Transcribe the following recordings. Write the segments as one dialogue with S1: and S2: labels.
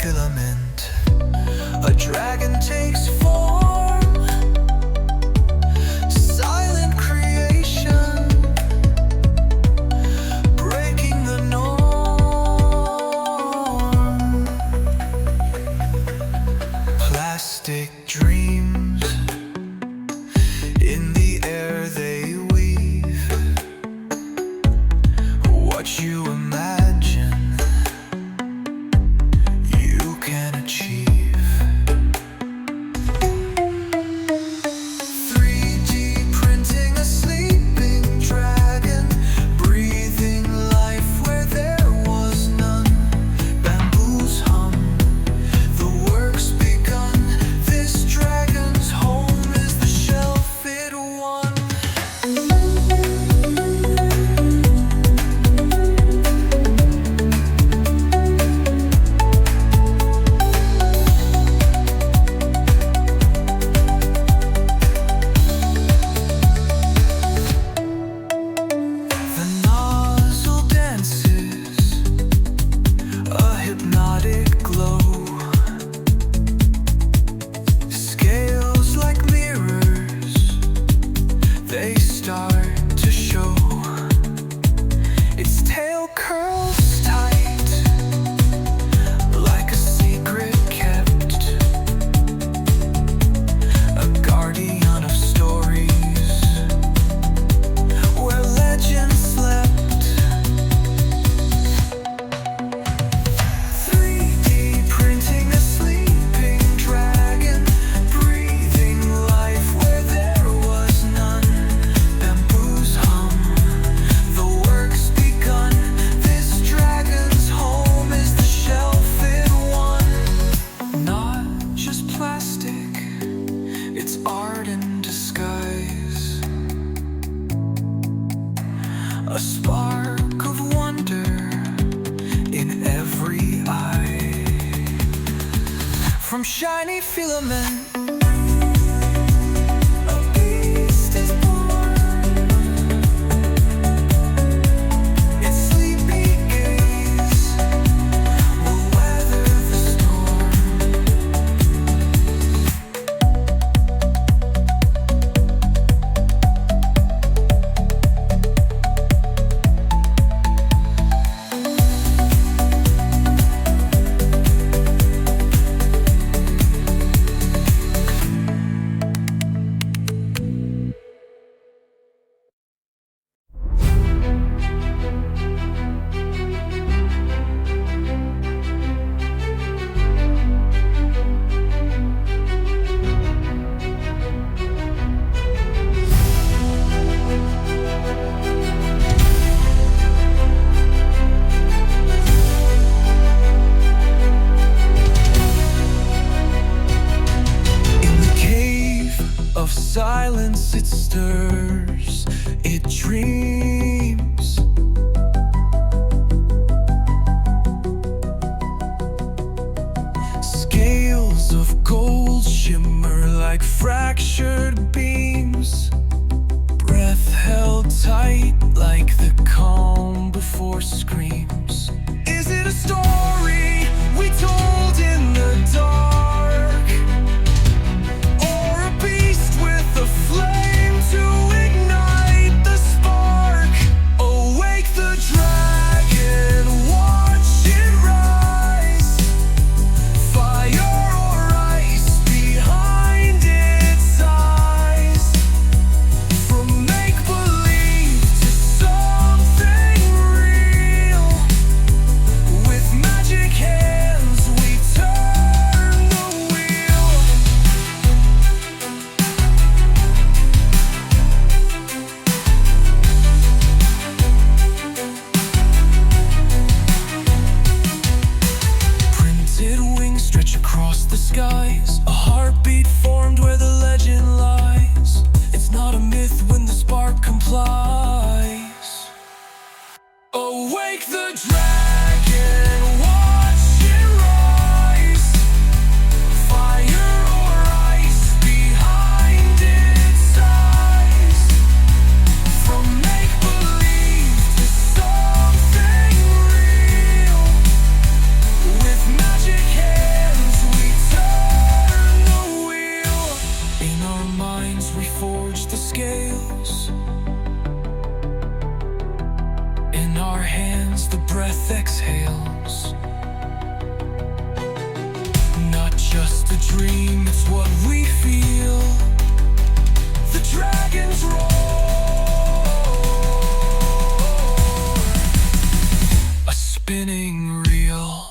S1: filament. A dragon takes form, silent creation, breaking the norm. Plastic dreams, in the air they weave. What you imagine, you can achieve. 3D printing a sleeping dragon, breathing life where there was none. Bamboos hum, the work's begun. This dragon's home is the shelf it won. The nozzle dances, a hypnotic glow. Scales like mirrors, they start to show. Its tail curls tight, like a secret kept. A guardian of stories, where legend slept. 3D printing a sleeping dragon, breathing life where there was none. Bamboos hum, the work's begun. This dragon's home is the shelf it won. Not just plastic, it's art in disguise. A spark of wonder in every eye. From shiny filament, a beast is born. Its sleepy gaze will weather the storm. In the cave of silence it stirs, it dreams. Scales of gold shimmer like fractured beams. Breath held tight like the calm before screams. Is it a story we told in the dark? Or a beast with a flame to ignite the spark? Awake the dragon, watch it rise. Fire or ice behind its eyes. From make-believe to something real, with magic hands we turn the wheel. Printed wings stretch across the skies, a heartbeat formed where the legend lies. It's not a myth when the spark complies. Awake the dragon, watch it rise. Fire or ice behind its eyes. From make-believe to something real, with magic hands breath exhales. Not just a dream, it's what we feel. The dragons roar, a spinning reel.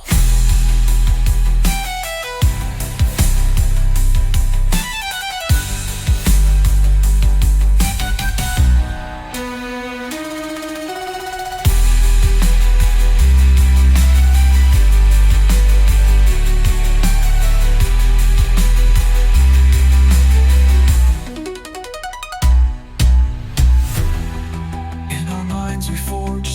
S1: We forge